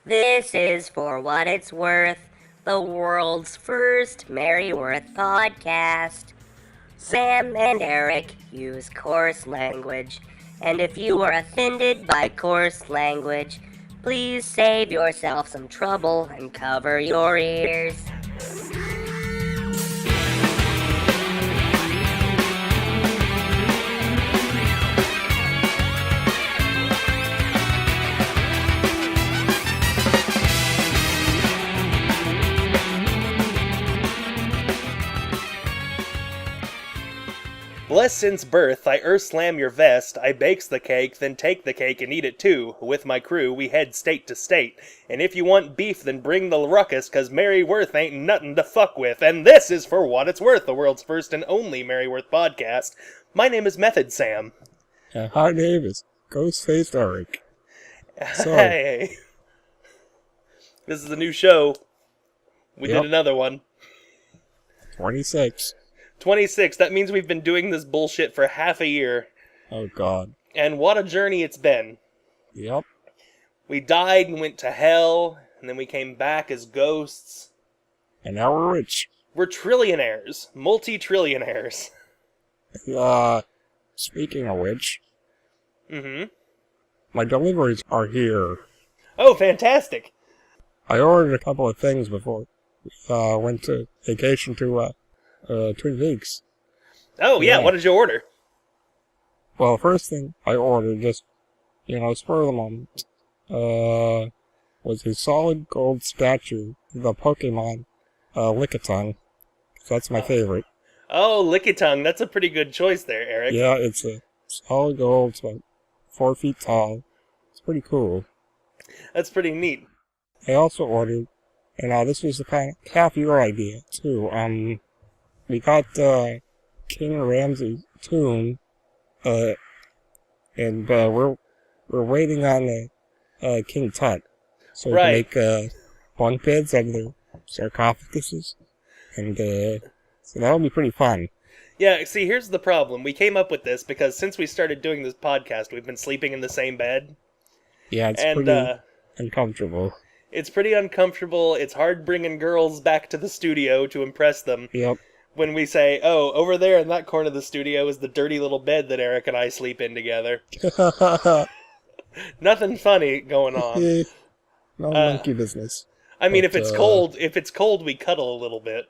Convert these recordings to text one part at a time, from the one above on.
This is For What It's Worth, the world's first Mary Worth podcast. Sam and Eric use coarse language, and if you are offended by coarse language, please save yourself some trouble and cover your ears. Blessed since birth, I slam your vest, I bakes the cake, then take the cake and eat it too. With my crew, we head state to state. And if you want beef, then bring the ruckus, 'cause Mary Worth ain't nothin' to fuck with. And this is For What It's Worth, the world's first and only Mary Worth podcast. My name is Method Sam. And my name is Ghostface Eric. Hey. This is a new show. We did another one. 26. 26, that means we've been doing this bullshit for half a year. Oh, God. And what a journey it's been. Yep. We died and went to hell, and then we came back as ghosts. And now we're rich. We're trillionaires. Multi-trillionaires. Speaking of which... Mm-hmm. My deliveries are here. Oh, fantastic. I ordered a couple of things before we went to vacation to Twin Peaks. Oh, yeah, what did you order? Well, first thing I ordered, just, spur of the moment, was a solid gold statue of the Pokemon, Lickitung. That's my favorite. Oh, Lickitung, that's a pretty good choice there, Eric. Yeah, it's a solid gold, it's about 4 feet tall. It's pretty cool. That's pretty neat. I also ordered, and this was the kind of half your idea, too, we got King Ramses' tomb, and we're waiting on King Tut, so we can make bunk beds out of their sarcophaguses, and so that'll be pretty fun. Yeah, see, here's the problem. We came up with this because since we started doing this podcast, we've been sleeping in the same bed. Yeah, it's pretty uncomfortable. It's pretty uncomfortable. It's hard bringing girls back to the studio to impress them. Yep. When we say, oh, over there in that corner of the studio is the dirty little bed that Eric and I sleep in together. Nothing funny going on. No monkey business. I mean, if it's cold, we cuddle a little bit.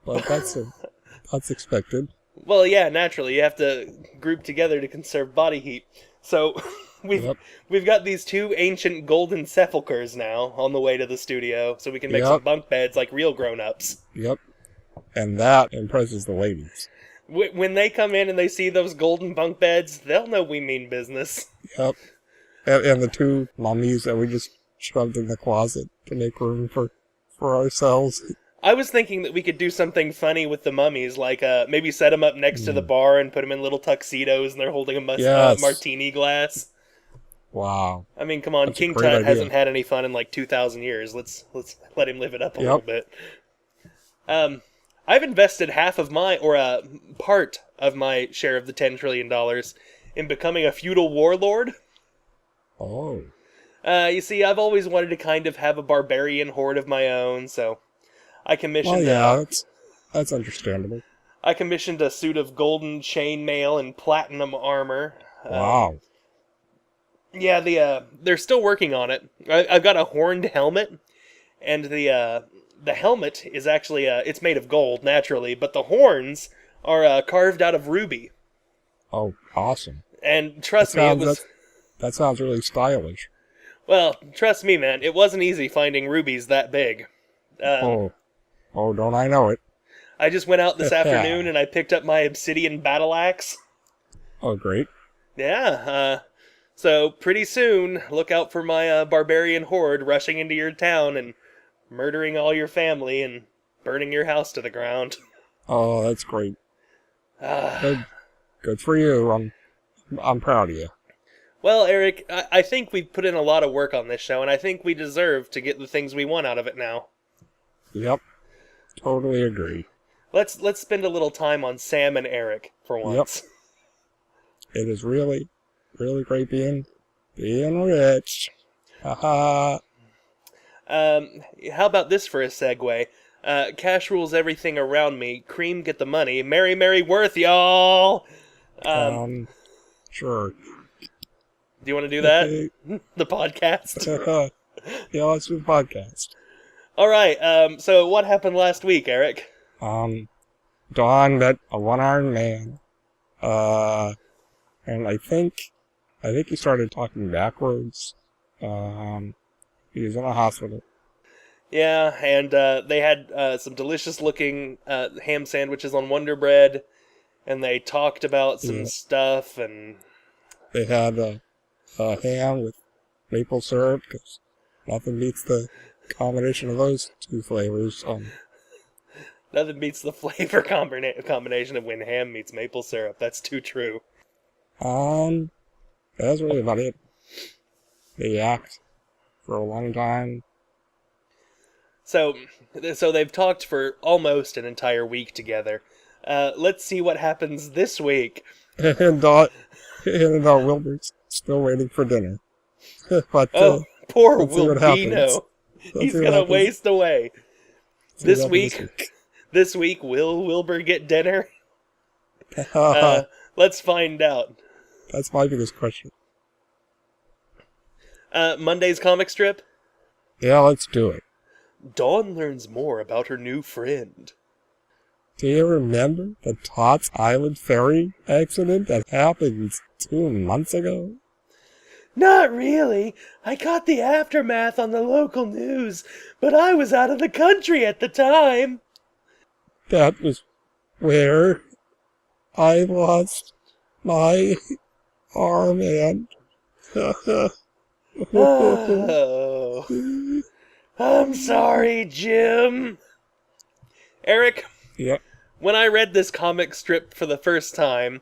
But that's expected. Well, yeah, naturally, you have to group together to conserve body heat. So we've got these two ancient golden sepulchers now on the way to the studio, so we can make some bunk beds like real grown-ups. Yep. And that impresses the ladies. When they come in and they see those golden bunk beds, they'll know we mean business. Yep. And the two mummies that we just shoved in the closet to make room for ourselves. I was thinking that we could do something funny with the mummies, like maybe set them up next to the bar and put them in little tuxedos and they're holding a martini glass. Wow. I mean, come on, that's King Tut hasn't had any fun in like 2,000 years. Let's let him live it up a little bit. I've invested half of part of my share of the $10 trillion in becoming a feudal warlord. Oh. You see, I've always wanted to kind of have a barbarian horde of my own, so I commissioned... that's understandable. I commissioned a suit of golden chainmail and platinum armor. Wow. Yeah, they're still working on it. I've got a horned helmet, and the helmet is actually, it's made of gold, naturally, but the horns are carved out of ruby. Oh, awesome. And trust me, that sounds really stylish. Well, trust me, man, it wasn't easy finding rubies that big. Oh, don't I know it. I just went out this afternoon and I picked up my obsidian battle axe. Oh, great. Yeah, so pretty soon, look out for my barbarian horde rushing into your town and murdering all your family and burning your house to the ground. Oh, that's great. Good for you. I'm proud of you. Well, Eric, I think we've put in a lot of work on this show, and I think we deserve to get the things we want out of it now. Yep. Totally agree. Let's spend a little time on Sam and Eric for once. Yep. It is really, really great being rich. Haha. How about this for a segue? Cash rules everything around me. Cream get the money. Mary, Mary Worth, y'all! Sure. Do you want to do that? The podcast? Yeah, let's do the podcast. Alright, so what happened last week, Eric? Dawn met a one-armed man. And I think he started talking backwards. He was in a hospital. Yeah, and they had some delicious-looking ham sandwiches on Wonder Bread, and they talked about some stuff, and... They had a ham with maple syrup, because nothing beats the combination of those two flavors. Nothing beats the flavor combination of when ham meets maple syrup. That's too true. That's really about it. They act for a long time. So they've talked for almost an entire week together. Let's see what happens this week. And Wilbert's still waiting for dinner. But poor Wilbino. He's gonna waste away. This week, will Wilbur get dinner? Let's find out. That's my biggest question. Monday's comic strip? Yeah, let's do it. Dawn learns more about her new friend. Do you remember the Tots Island ferry accident that happened 2 months ago? Not really. I caught the aftermath on the local news, but I was out of the country at the time. That was where I lost my arm and... Oh, I'm sorry, Jim. Eric? Yep. When I read this comic strip for the first time,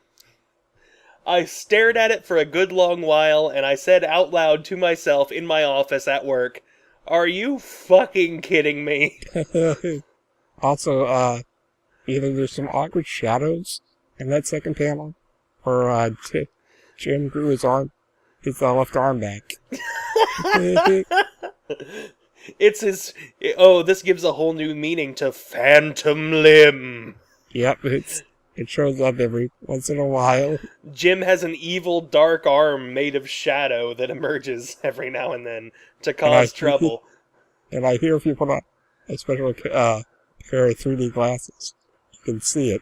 I stared at it for a good long while, and I said out loud to myself in my office at work, "Are you fucking kidding me?" Also, either there's some awkward shadows in that second panel, or Jim grew his left arm back. It's his... Oh, this gives a whole new meaning to Phantom Limb. Yep, it shows up every once in a while. Jim has an evil dark arm made of shadow that emerges every now and then to cause trouble. And I hear if you put on a special pair of 3D glasses, you can see it.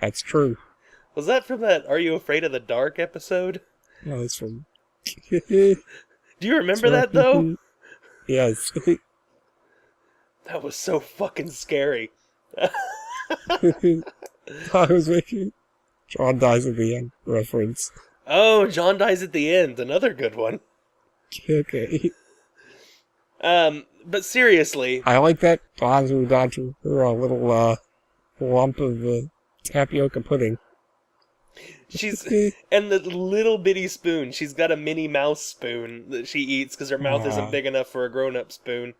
That's true. Was that from that Are You Afraid of the Dark episode? No, it's from... Do you remember that, though? Yes. That was so fucking scary. I was making John dies at the end reference. Oh, John dies at the end. Another good one. Okay. But seriously... I like that Dawn's moved on to her little lump of tapioca pudding. And the little bitty spoon. She's got a Minnie Mouse spoon that she eats because her mouth isn't big enough for a grown-up spoon.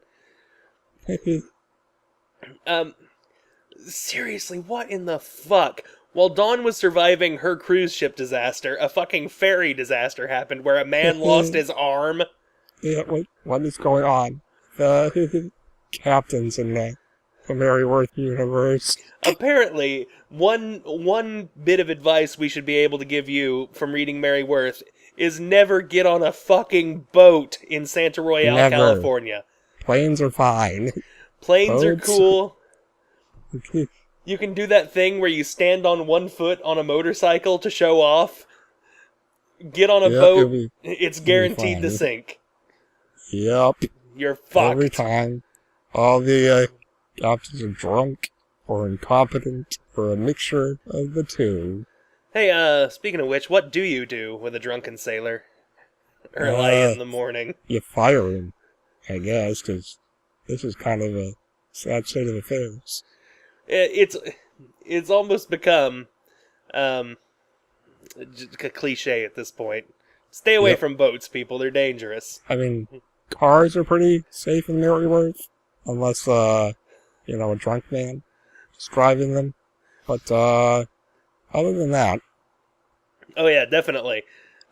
Seriously, what in the fuck? While Dawn was surviving her cruise ship disaster, a fucking ferry disaster happened where a man lost his arm. Yeah, what is going on? The captains in the Mary Worth universe. Apparently, one bit of advice we should be able to give you from reading Mary Worth is never get on a fucking boat in Santa Royale, California. Planes are fine. Planes are cool. You can do that thing where you stand on one foot on a motorcycle to show off. Get on a boat, it's guaranteed to sink. Yep. You're fucked. Every time. All the captains are drunk, or incompetent, or a mixture of the two. Hey, speaking of which, what do you do with a drunken sailor? Early in the morning. You fire him, I guess, because this is kind of a sad state of affairs. It's almost become a cliche at this point. Stay away from boats, people. They're dangerous. I mean, cars are pretty safe in Mary Worth, unless, a drunk man is driving them. But, other than that... Oh, yeah, definitely.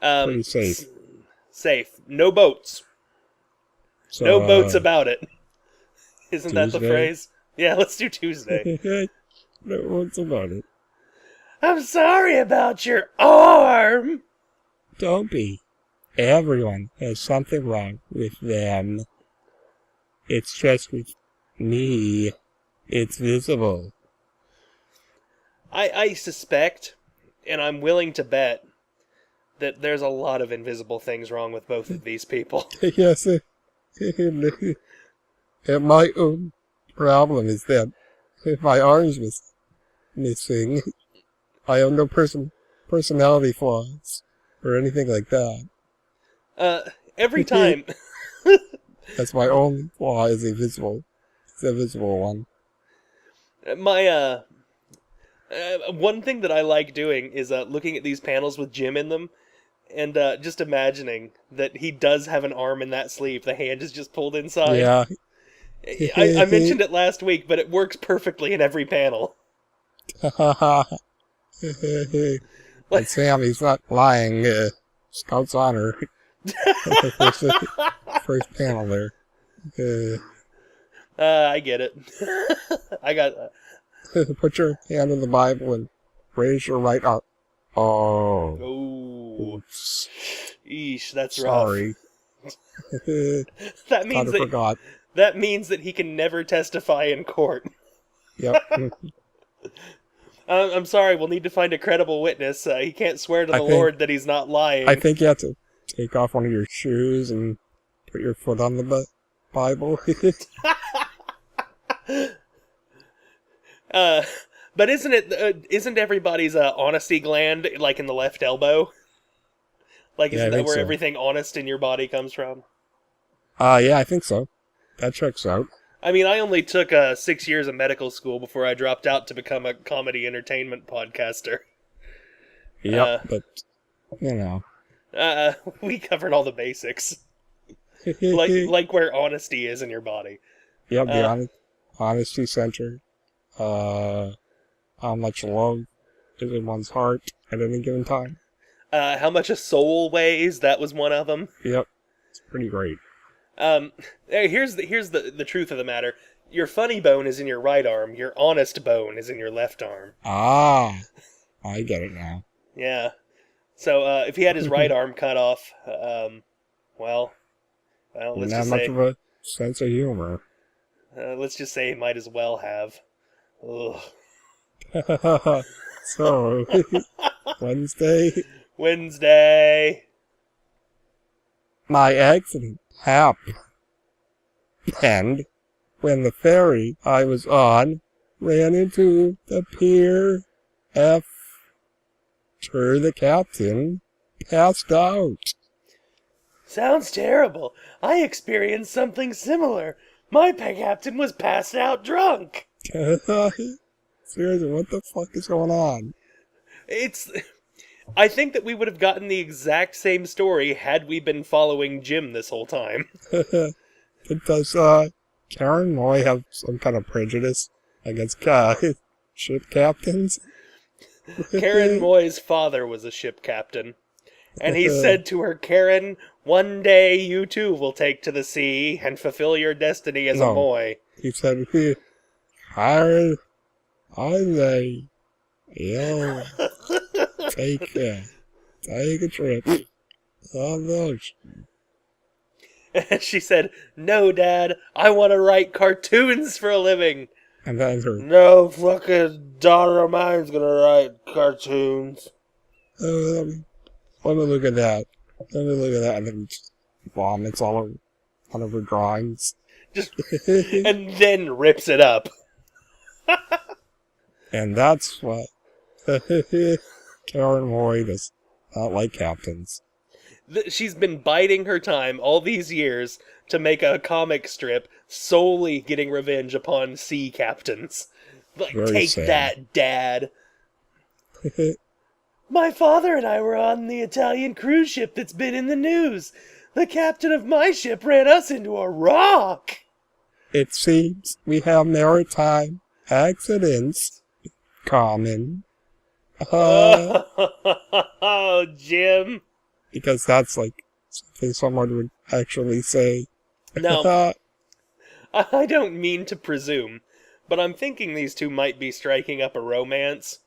Pretty safe. Safe. No boats. So, No boats about it. Isn't that the Tuesday? phrase? Yeah, let's do Tuesday. No one's about it. I'm sorry about your arm. Don't be. Everyone has something wrong with them. It's just with me. It's visible. I suspect, and I'm willing to bet, that there's a lot of invisible things wrong with both of these people. Yes, and my own problem is that if my arms was missing, I have no personality flaws or anything like that. Every time... That's my only flaw is a visible one. My, one thing that I like doing is looking at these panels with Jim in them, and just imagining that he does have an arm in that sleeve. The hand is just pulled inside. Yeah. I mentioned it last week, but it works perfectly in every panel. And Sam, he's not lying. Scout's honor. First panel there. I get it. I got... Put your hand in the Bible and raise your right arm. Oh. Oh. Oops. Eesh, that's Sorry. That means forgot. That means that he can never testify in court. Yep. I'm sorry, we'll need to find a credible witness. He can't swear to the Lord that he's not lying. I think you have to take off one of your shoes and put your foot on the Bible. But isn't everybody's honesty gland like in the left elbow? Like, isn't that where everything honest in your body comes from? Yeah, I think so. That checks out. I mean, I only took 6 years of medical school before I dropped out to become a comedy entertainment podcaster. Yep, but, you know. We covered all the basics. like where honesty is in your body. Yep, the honesty center. How much love is in one's heart at any given time. How much a soul weighs, that was one of them. Yep, it's pretty great. Here's the truth of the matter. Your funny bone is in your right arm. Your honest bone is in your left arm. Ah, I get it now. Yeah. So if he had his right arm cut off, well, let's Not just much say of a sense of humor. let's just say he might as well have. Ugh. So, Wednesday. My accident happened. And when the ferry I was on ran into the pier after the captain passed out. Sounds terrible. I experienced something similar. My captain was passed out drunk. Seriously, what the fuck is going on? I think that we would have gotten the exact same story had we been following Jim this whole time. Does Karen Moy have some kind of prejudice against ship captains? Karen Moy's father was a ship captain. And he said to her, Karen, one day you too will take to the sea and fulfill your destiny as a Moy. He said, Karen, I take a trip on the ocean. And she said, no, Dad, I want to write cartoons for a living. And then no fucking daughter of mine's gonna write cartoons. Let me look at that. And then vomits all over one of her drawings. And then rips it up. And that's what Karen Moy does not like captains. She's been biding her time all these years to make a comic strip solely getting revenge upon sea captains. Like, take that, Dad. My father and I were on the Italian cruise ship that's been in the news. The captain of my ship ran us into a rock. It seems we have maritime accidents common. Oh, Jim. Because that's like something someone would actually say. Now, I don't mean to presume, but I'm thinking these two might be striking up a romance.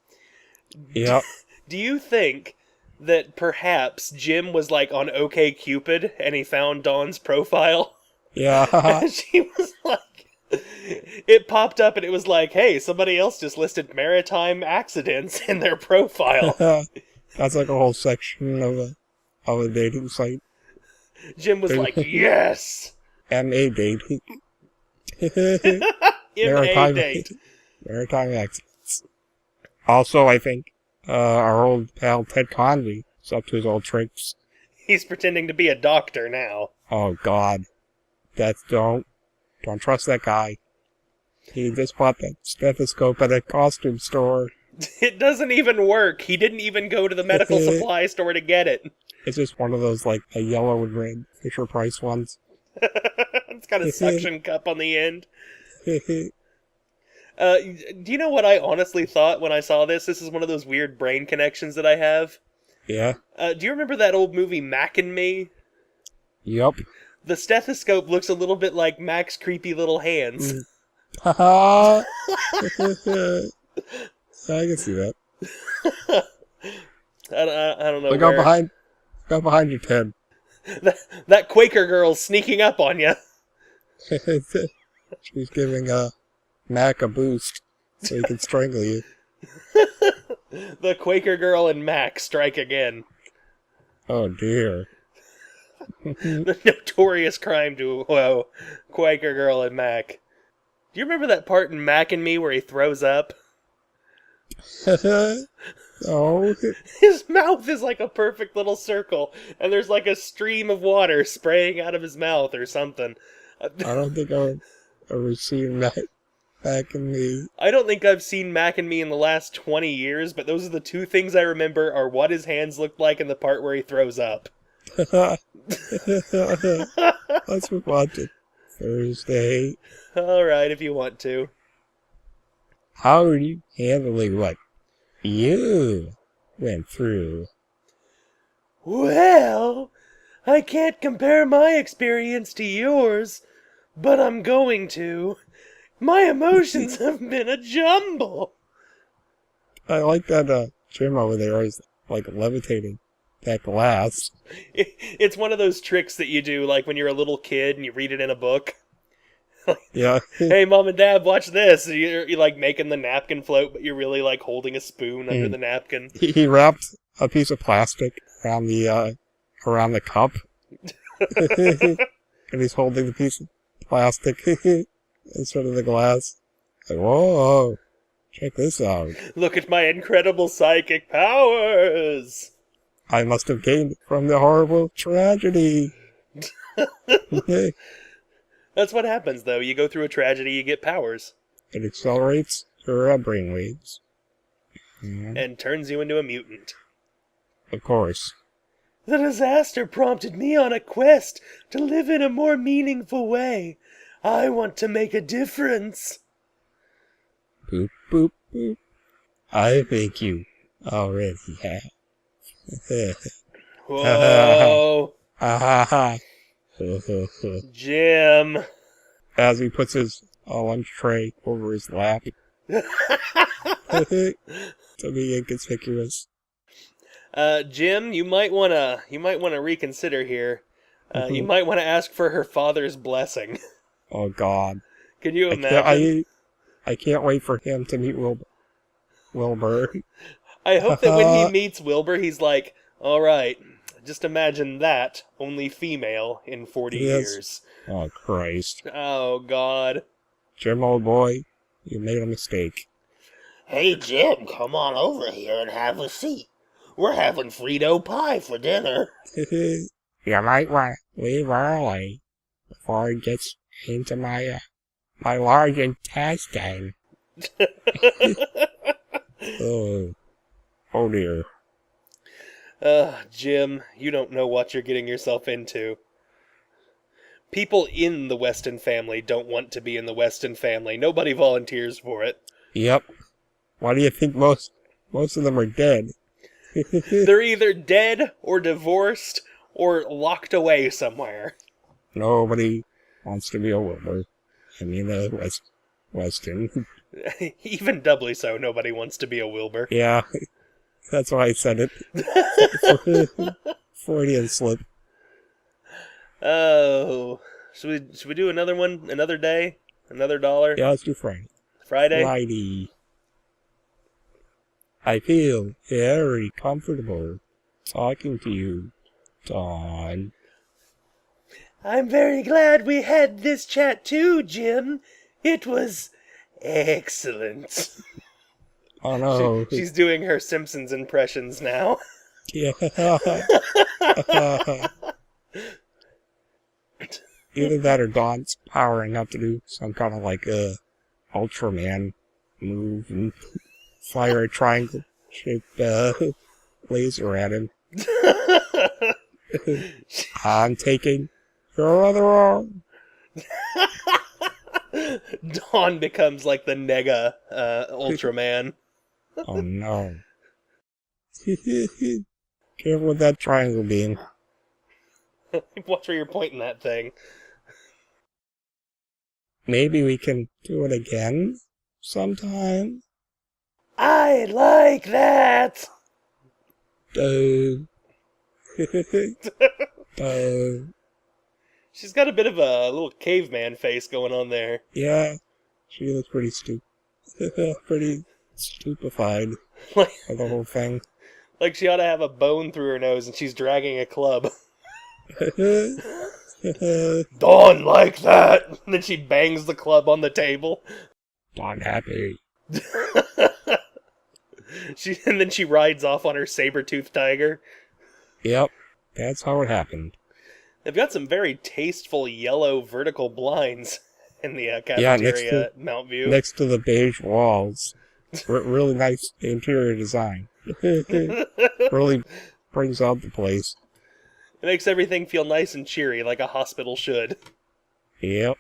Yep. Do you think that perhaps Jim was like on OkCupid and he found Dawn's profile? Yeah. She was like, it popped up and it was like, hey, somebody else just listed maritime accidents in their profile. That's like a whole section of a dating site. Jim was like, yes! MA dating. MA date. Maritime accidents. Also, I think our old pal Ted Conley is up to his old tricks. He's pretending to be a doctor now. Oh God, don't trust that guy. He just bought that stethoscope at a costume store. It doesn't even work. He didn't even go to the medical supply store to get it. It's just one of those like a yellow and red Fisher-Price ones. It's got a suction cup on the end. Do you know what I honestly thought when I saw this? This is one of those weird brain connections that I have. Yeah. Do you remember that old movie Mac and Me? Yup. The stethoscope looks a little bit like Mac's creepy little hands. Haha. I can see that. I don't know. Look out behind you, Ted. That Quaker girl's sneaking up on you. She's giving Mac a boost so he can strangle you. The Quaker girl and Mac strike again. Oh dear. The notorious crime duo, Quaker girl and Mac. Do you remember that part in Mac and Me where he throws up? Oh. His mouth is like a perfect little circle, and there's like a stream of water spraying out of his mouth or something. I don't think I've ever seen Mac and Me. I don't think I've seen Mac and Me in the last 20 years, but those are the two things I remember are what his hands look like and the part where he throws up. Let's move on to Thursday. Alright, if you want to. How are you handling what you went through? Well, I can't compare my experience to yours, but I'm going to. My emotions have been a jumble. I like that Jim over there is like levitating that glass. It's one of those tricks that you do like when you're a little kid and you read it in a book. Yeah. Hey, Mom and Dad, watch this. You're like making the napkin float, but you're really like holding a spoon under the napkin. He wrapped a piece of plastic around the cup. And he's holding the piece of plastic instead of the glass. Like, whoa, check this out. Look at my incredible psychic powers. I must have gained it from the horrible tragedy. That's what happens, though. You go through a tragedy, you get powers. It accelerates your brainwaves. And turns you into a mutant. Of course. The disaster prompted me on a quest to live in a more meaningful way. I want to make a difference. Boop, boop, boop. I think you already have. Whoa. Jim. As he puts his lunch tray over his lap. To be inconspicuous. Jim, you might wanna reconsider here. You might want to ask for her father's blessing. Oh God. Can you imagine? I can't wait for him to meet Wilbur. I hope that when he meets Wilbur, he's like, alright, just imagine that, only female in 40 years. Oh, Christ. Oh, God. Jim, old boy, you made a mistake. Hey, Jim, come on over here and have a seat. We're having Frito pie for dinner. You might want to leave early before it gets into my large intestine. Oh dear. Jim, you don't know what you're getting yourself into. People in the Weston family don't want to be in the Weston family. Nobody volunteers for it. Yep. Why do you think most of them are dead? They're either dead or divorced or locked away somewhere. Nobody wants to be a Wilbur. I mean, Weston. Even doubly so, nobody wants to be a Wilbur. Yeah, that's why I said it. Freudian slip. Oh, should we do another one, another day, another dollar? Yeah, let's do Friday. Friday? Friday. I feel very comfortable talking to you, Dawn. I'm very glad we had this chat too, Jim. It was excellent. Oh no. She's doing her Simpsons impressions now. Yeah. Either that or Dawn's powering up to do some kind of like Ultraman move and fire a triangle-shaped laser at him. I'm taking your other arm. Dawn becomes like the Nega Ultraman. Oh no. Careful with that triangle beam. Watch where you're pointing that thing. Maybe we can do it again sometime. I like that! She's got a bit of a little caveman face going on there. Yeah, she looks pretty pretty stupefied Like, by the whole thing. like she ought to have a bone through her nose and she's dragging a club. Dawn like that! And then she bangs the club on the table. Not happy. And then she rides off on her saber-toothed tiger. Yep, that's how it happened. They've got some very tasteful yellow vertical blinds in the Yeah, cafeteria at Mount View. Next to the beige walls. Really nice interior design. Really brings out the place. It makes everything feel nice and cheery, like a hospital should. Yep.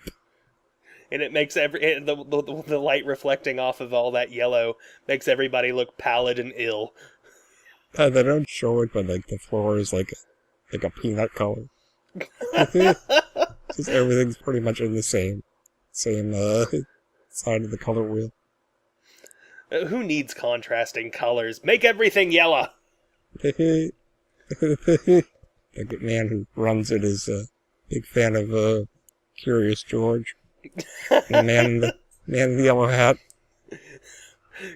And it makes the light reflecting off of all that yellow makes everybody look pallid and ill. They don't show it, but like the floor is like a peanut color. Just everything's pretty much in the same side of the color wheel. Who needs contrasting colors? Make everything yellow! The man who runs it is a big fan of Curious George. The man in the yellow hat.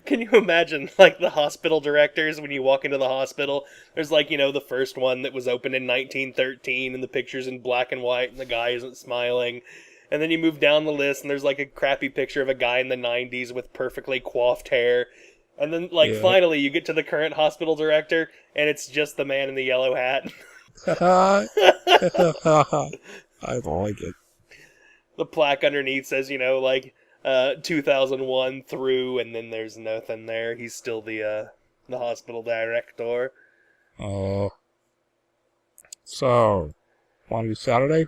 Can you imagine, like, the hospital directors, when you walk into the hospital, there's, like, the first one that was opened in 1913, and the picture's in black and white, and the guy isn't smiling. And then you move down the list, and there's, like, a crappy picture of a guy in the 90s with perfectly coiffed hair. And then, like, finally, you get to the current hospital director, and it's just the man in the yellow hat. I like it. The plaque underneath says, 2001 through, and then there's nothing there. He's still the hospital director. Oh. So, want to do Saturday?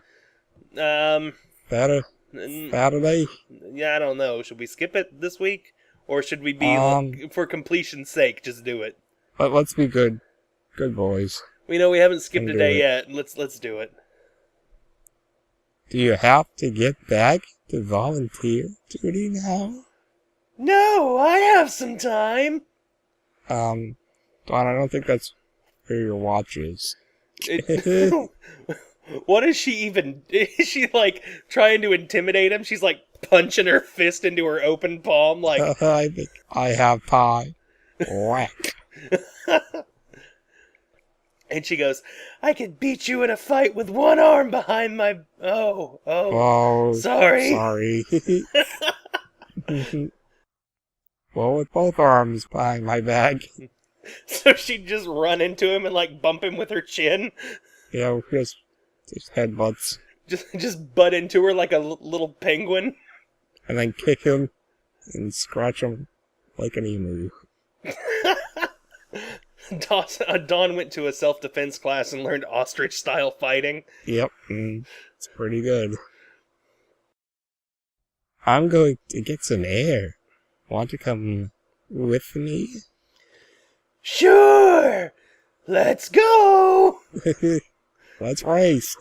Saturday? Yeah, I don't know. Should we skip it this week? Or should we be, for completion's sake, just do it? But let's be good boys. We know we haven't skipped a day it. yet. Let's do it. Do you have to get back to volunteer duty now? No, I have some time. Dawn, I don't think that's where your watch is. What is she even... Is she, like, trying to intimidate him? She's, like, punching her fist into her open palm, like... I think I have pie. Whack. And she goes, I could beat you in a fight with one arm behind my... Oh, sorry. Well, with both arms behind my back. So she'd just run into him and, like, bump him with her chin? Yeah, just headbutts. Just butt into her like a little penguin? And then kick him and scratch him like an emu. Dawn went to a self-defense class and learned ostrich-style fighting. Yep, it's pretty good. I'm going to get some air. Want to come with me? Sure! Let's go! Let's race.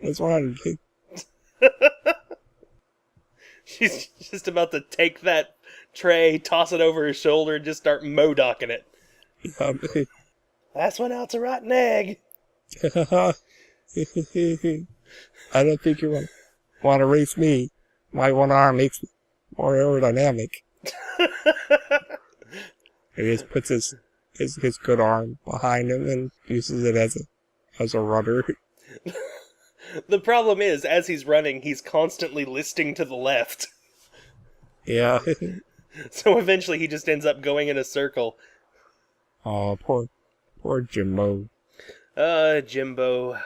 Let's run. She's just about to take that tray, toss it over her shoulder, and just start modocking it. Last one out's a rotten egg. I don't think you want to race me. My one arm makes me more aerodynamic. He just puts his good arm behind him and uses it as a rudder. The problem is, as he's running, he's constantly listing to the left. Yeah. So eventually he just ends up going in a circle. Oh, poor Jimbo. Jimbo.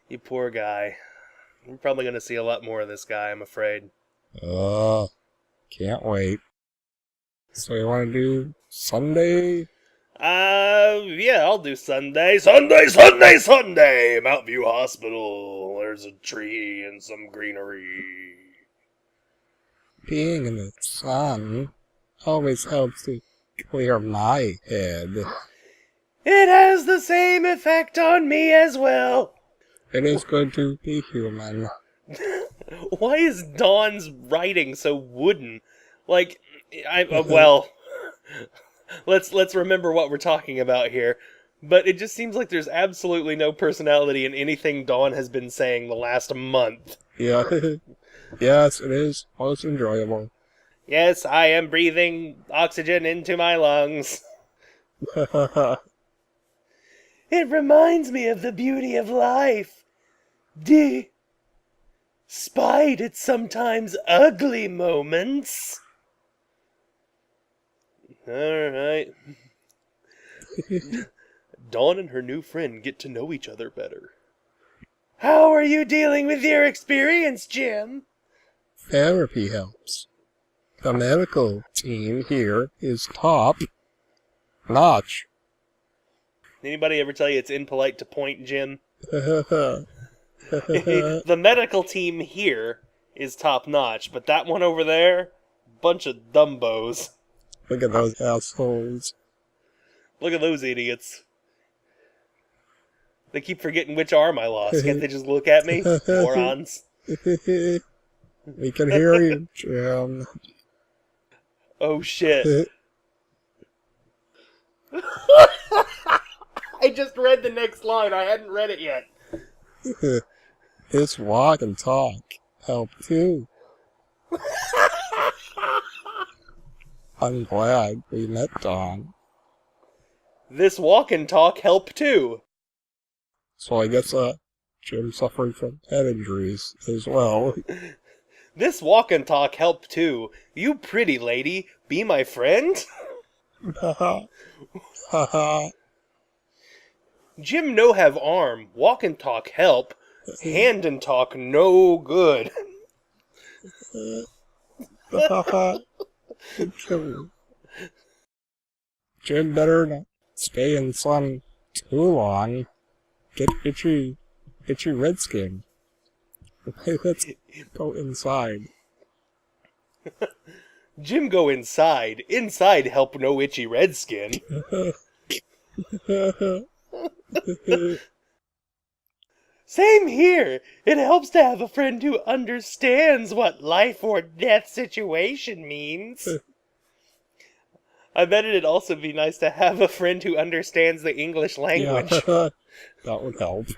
You poor guy. We're probably going to see a lot more of this guy, I'm afraid. Can't wait. So you want to do Sunday? Yeah, I'll do Sunday. Sunday! Mount View Hospital. There's a tree and some greenery. Being in the sun always helps to clear my head. It has the same effect on me as well. It is good to be human. Why is Dawn's writing so wooden? Like, well, let's remember what we're talking about here. But it just seems like there's absolutely no personality in anything Dawn has been saying the last month. Yeah. Yes, it is most enjoyable. Yes, I am breathing oxygen into my lungs. It reminds me of the beauty of life. Despite its sometimes ugly moments. Alright. Dawn and her new friend get to know each other better. How are you dealing with your experience, Jim? Therapy helps. The medical team here is top notch. Anybody ever tell you it's impolite to point, Jim? The The medical team here is top notch, but that one over there, bunch of dumbos. Look at those assholes. Look at those idiots. They keep forgetting which arm I lost. Can't they just look at me? Morons. We can hear you, Jim. Oh shit. I just read the next line. I hadn't read it yet. This walk and talk help too. I'm glad we met Dawn. This walk and talk help too. So I guess Jim suffered from head injuries as well. This walk and talk help too. You pretty lady, be my friend? Haha. Haha. Jim no have arm, walk and talk help, hand and talk no good. Jim better not stay in sun too long. Get itchy red skin. Let's go inside. Jim go inside. Inside help no itchy red skin. Same here. It helps to have a friend who understands what life or death situation means. I bet it'd also be nice to have a friend who understands the English language. Yeah, that would help.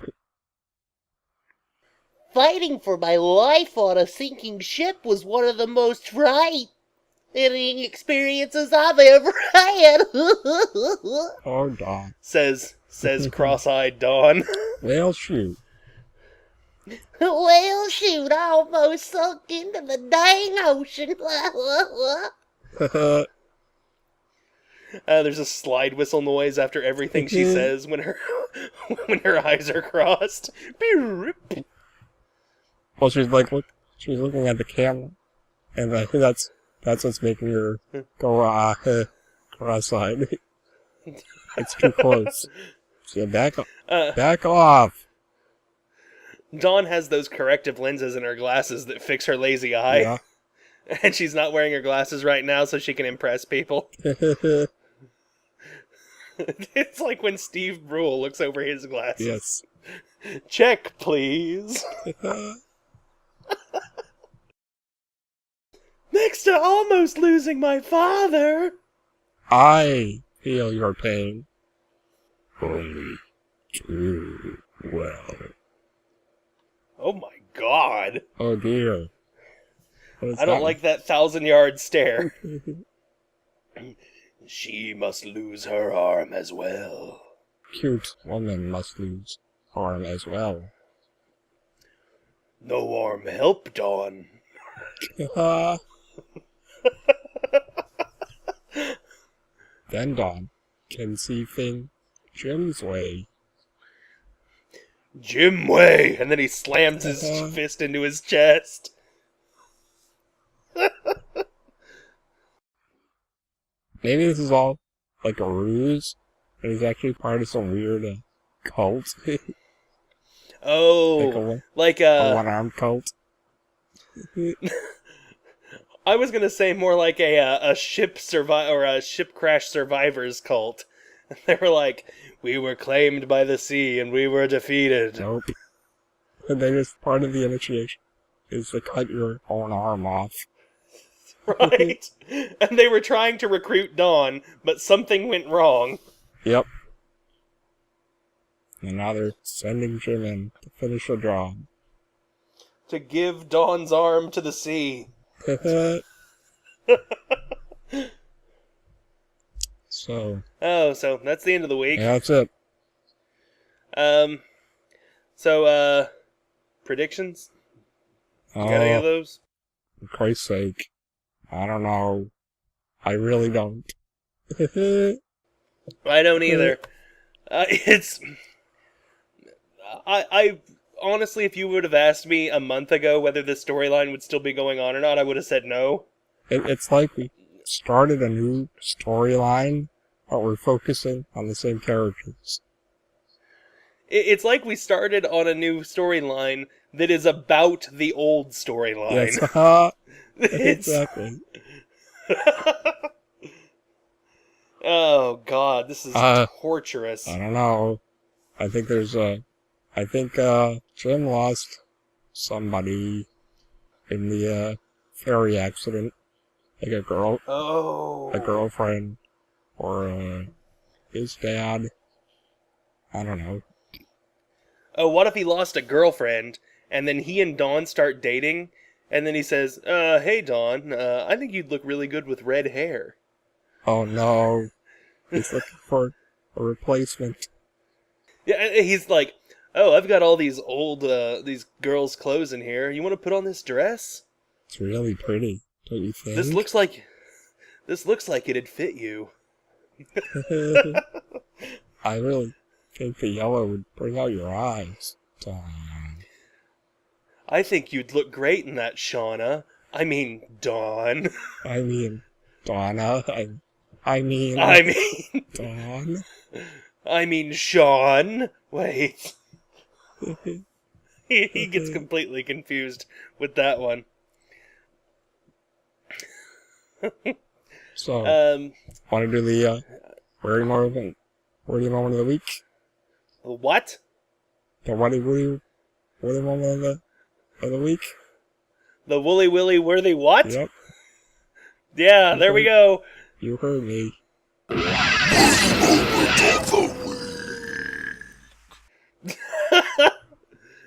Fighting for my life on a sinking ship was one of the most frightening experiences I've ever had. Oh, Dawn. Says cross-eyed Dawn. Well, shoot. Well, shoot, I almost sunk into the dang ocean. There's a slide whistle noise after everything she says when her eyes are crossed. Well, she's looking at the camera, and I think that's what's making her go cross-eyed. It's too close. So back off. Dawn has those corrective lenses in her glasses that fix her lazy eye. Yeah. And she's not wearing her glasses right now so she can impress people. It's like when Steve Brule looks over his glasses. Yes. Check, please. Next to almost losing my father. I feel your pain. Only too well. Oh my god. Oh dear. What is I don't that? like that 1,000-yard stare. She must lose her arm as well. Cute woman must lose arm as well. No arm help, Dawn. Then Dawn can see things Jim's way. Jim Way! And then he slams his fist into his chest. Maybe this is all like a ruse, and he's actually part of some weird cult. Oh, like a one-armed cult. I was gonna say more like a ship or a ship crash survivors cult. They were like, we were claimed by the sea and we were defeated. Nope. And then just part of the initiation is to cut your own arm off. Right? And they were trying to recruit Dawn, but something went wrong. Yep. And now they're sending Jim in to finish the job. To give Dawn's arm to the sea. So. Oh, so that's the end of the week. Yeah, that's it. So, predictions? You got any of those? For Christ's sake. I don't know. I really don't. I don't either. I honestly, if you would have asked me a month ago whether this storyline would still be going on or not, I would have said no. It's like we started a new storyline, but we're focusing on the same characters. It's like we started on a new storyline that is about the old storyline. Yes, exactly. Oh God, this is torturous. I don't know. I think Jim lost somebody in the ferry accident, like a girlfriend, or his dad. I don't know. Oh, what if he lost a girlfriend, and then he and Dawn start dating, and then he says, hey Dawn, I think you'd look really good with red hair. Oh no. He's looking for a replacement. Yeah, he's like, oh, I've got all these old, these girls' clothes in here. You want to put on this dress? It's really pretty, don't you think? This looks like it'd fit you. I really think the yellow would bring out your eyes, Dawn. I think you'd look great in that, Shauna. I mean, Dawn. I mean, Donna. I mean, Dawn. I mean, Sean. Wait. He gets completely confused with that one. So, want to do the wordy moment of the week? What? The wordy moment of the week? The Woolly Willy Worthy what? Yep. Yeah, there we go. You heard me.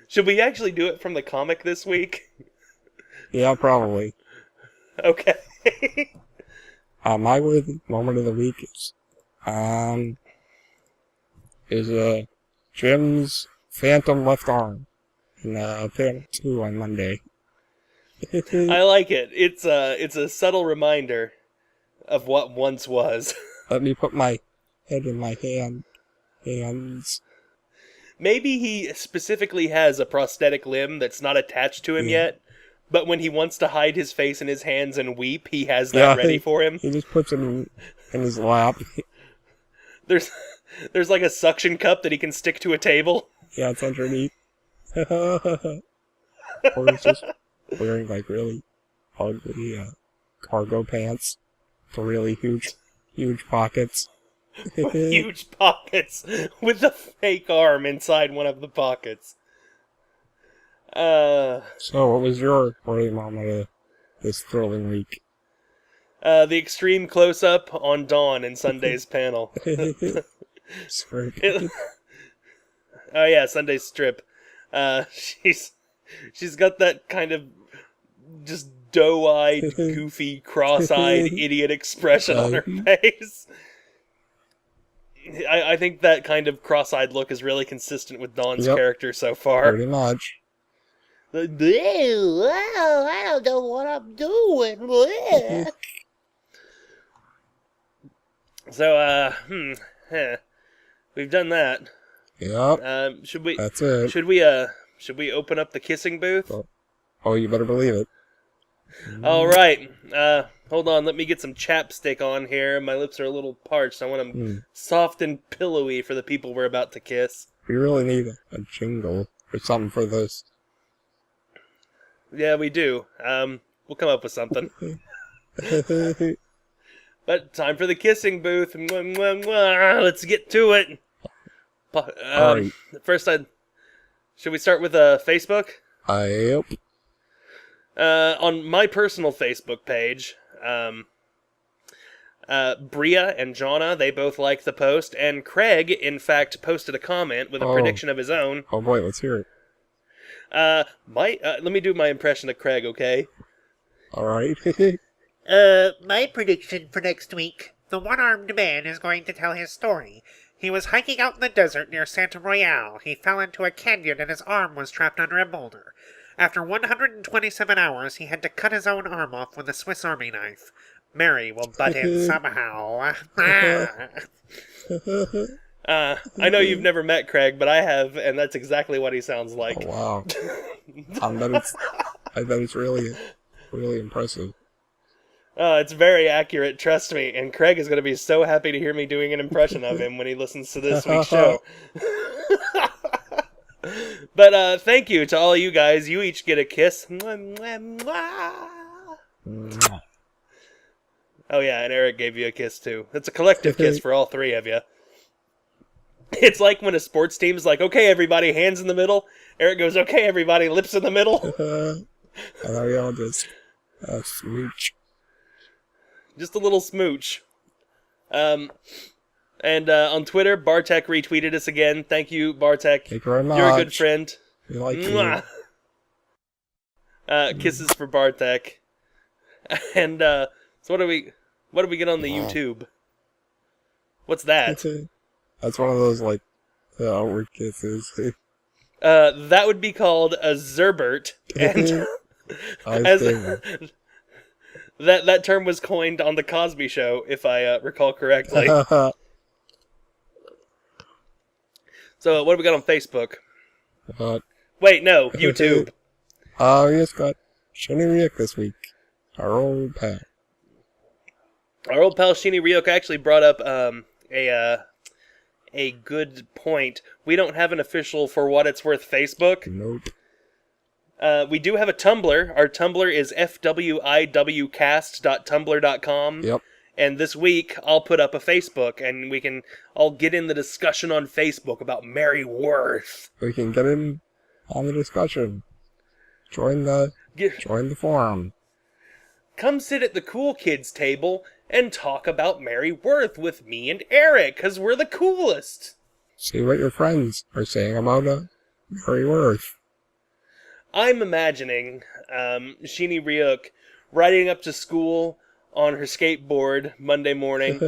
Should we actually do it from the comic this week? Yeah, probably. Okay. My worthy moment of the week is Jim's phantom left arm in Phantom 2 on Monday. I like it. It's a subtle reminder of what once was. Let me put my head in my hands. Maybe he specifically has a prosthetic limb that's not attached to him yet, but when he wants to hide his face in his hands and weep, he has that ready for him. He just puts it in his lap. There's like a suction cup that he can stick to a table. Yeah, it's underneath. Or he's just wearing like really ugly cargo pants with really huge pockets. huge pockets with a fake arm inside one of the pockets. So, what was your worry mama this thrilling week? The extreme close-up on Dawn in Sunday's panel. Sorry. Oh yeah, Sunday's strip. She's got that kind of just doe-eyed, goofy, cross-eyed idiot expression on her face. I think that kind of cross-eyed look is really consistent with Dawn's character so far. Pretty much. Wow, I don't know what I'm doing. So, we've done that. Yep. Should we? That's it. Should we open up the kissing booth? Oh, you better believe it. All right. Hold on. Let me get some chapstick on here. My lips are a little parched. I want them soft and pillowy for the people we're about to kiss. We really need a jingle or something for this. Yeah, we do. We'll come up with something. But time for the kissing booth. Mwah, mwah, mwah. Let's get to it. All right. First, should we start with Facebook? Yep. On my personal Facebook page, Bria and Jonna, they both liked the post, and Craig, in fact, posted a comment with a prediction of his own. Oh boy, let's hear it. Let me do my impression of Craig, okay? All right. My prediction for next week. The one-armed man is going to tell his story. He was hiking out in the desert near Santa Royale. He fell into a canyon and his arm was trapped under a boulder. After 127 hours, he had to cut his own arm off with a Swiss Army knife. Mary will butt in somehow. I know you've never met Craig, but I have, and that's exactly what he sounds like. Oh, wow. I bet it's really, really impressive. It's very accurate, trust me, and Craig is going to be so happy to hear me doing an impression of him when he listens to this week's show. But thank you to all you guys. You each get a kiss. Oh yeah, and Eric gave you a kiss too. It's a collective kiss for all three of you. It's like when a sports team is like, okay, everybody, hands in the middle. Eric goes, okay, everybody, lips in the middle. And then we all just smooch. Just a little smooch. And on Twitter, Bartek retweeted us again. Thank you, Bartek. Thank you very much. You're a good friend. We like Mwah. Kisses for Bartek. And so what do we get on the YouTube? What's that? That's one of those like outward kisses. That would be called a Zerbert. And that term was coined on the Cosby Show, if I recall correctly. So what do we got on Facebook? Wait, no, YouTube. We just got Shiny Ryuk this week. Our old pal. Our old pal Shiny Ryuk actually brought up a good point. We don't have an official For What It's Worth Facebook. Nope. We do have a Tumblr. Our Tumblr is fwiwcast.tumblr.com. Yep. And this week, I'll put up a Facebook, and we can all get in the discussion on Facebook about Mary Worth. We can get in on the discussion. Join the forum. Come sit at the cool kids table and talk about Mary Worth with me and Eric, because we're the coolest. See what your friends are saying about Mary Worth. I'm imagining Shiny Ryuk riding up to school on her skateboard Monday morning,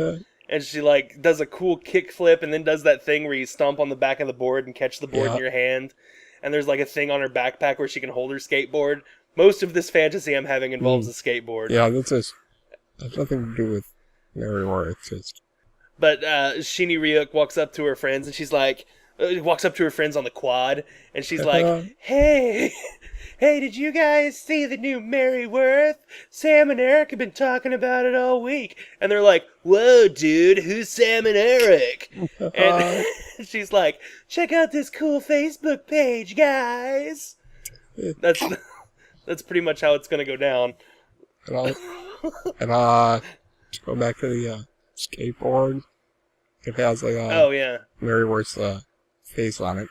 and she like does a cool kickflip and then does that thing where you stomp on the back of the board and catch the board in your hand, and there's like a thing on her backpack where she can hold her skateboard. Most of this fantasy I'm having involves a skateboard. Yeah, that's nothing to do with Mary Worth. But Shiny Ryuk walks up to her friends and she's like, walks up to her friends on the quad, and she's like, hey, did you guys see the new Mary Worth? Sam and Eric have been talking about it all week. And they're like, whoa, dude, who's Sam and Eric? And she's like, check out this cool Facebook page, guys. That's pretty much how it's going to go down. And to go back to the skateboard It has like Oh yeah. Mary Worth's face on it.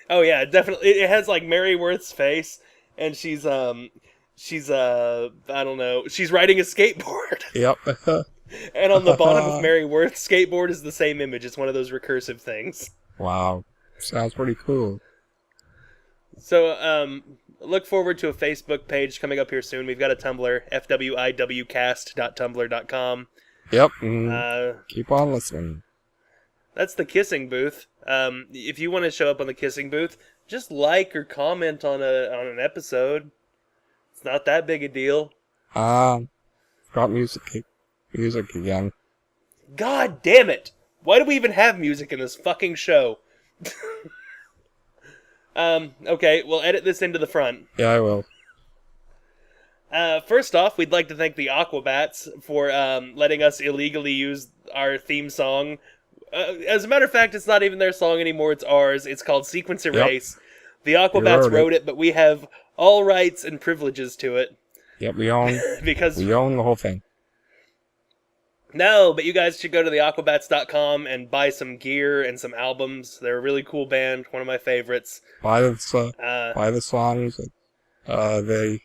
Oh yeah, definitely. It has like Mary Worth's face, and she's I don't know, she's riding a skateboard, Yep. and on the bottom of Mary Worth's skateboard is the same image. It's one of those recursive things. Wow. Sounds pretty cool. So look forward to a Facebook page coming up here soon. We've got a Tumblr, fwiwcast.tumblr.com. Yep. Keep on listening. That's the kissing booth. If you want to show up on the kissing booth, just like or comment on an episode. It's not that big a deal. Got music again. God damn it! Why do we even have music in this fucking show? Okay, we'll edit this into the front. Yeah, I will. First off, we'd like to thank the Aquabats for letting us illegally use our theme song. As a matter of fact, it's not even their song anymore, it's ours. It's called Sequence Erase. Yep. The Aquabats wrote it, but we have all rights and privileges to it. Yep, we own because we own the whole thing. No, but you guys should go to theaquabats.com and buy some gear and some albums. They're a really cool band, one of my favorites. Buy the songs that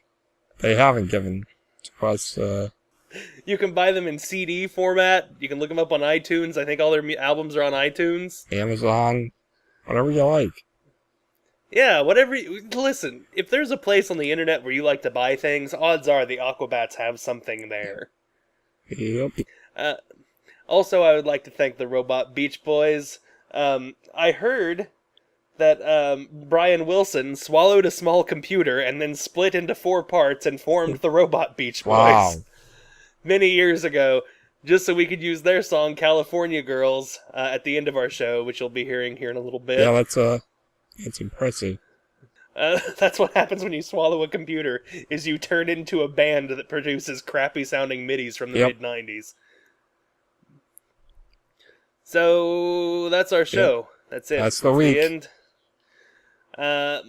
they haven't given to us. You can buy them in CD format. You can look them up on iTunes. I think all their albums are on iTunes. Amazon, whatever you like. Yeah, whatever. Listen, if there's a place on the internet where you like to buy things, odds are the Aquabats have something there. Yep. Also, I would like to thank the Robot Beach Boys. I heard that Brian Wilson swallowed a small computer and then split into 4 parts and formed the Robot Beach Boys. Wow. Many years ago, just so we could use their song California Girls at the end of our show, which you'll be hearing here in a little bit. Yeah, that's impressive. That's what happens when you swallow a computer, is you turn into a band that produces crappy-sounding MIDIs from the mid-90s. So, that's our show. Yep. That's it. That's the week. The end.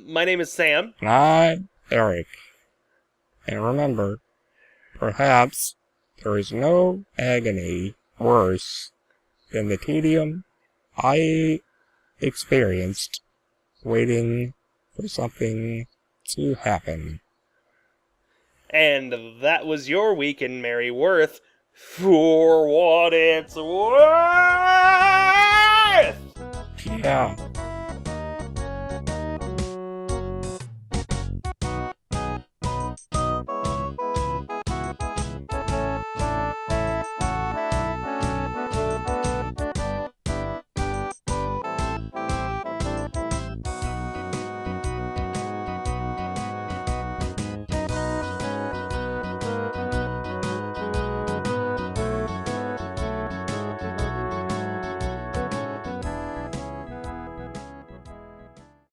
My name is Sam. And I'm Eric. And remember, perhaps there is no agony worse than the tedium I experienced waiting for something to happen. And that was your week in Mary Worth. For what it's worth! Yeah.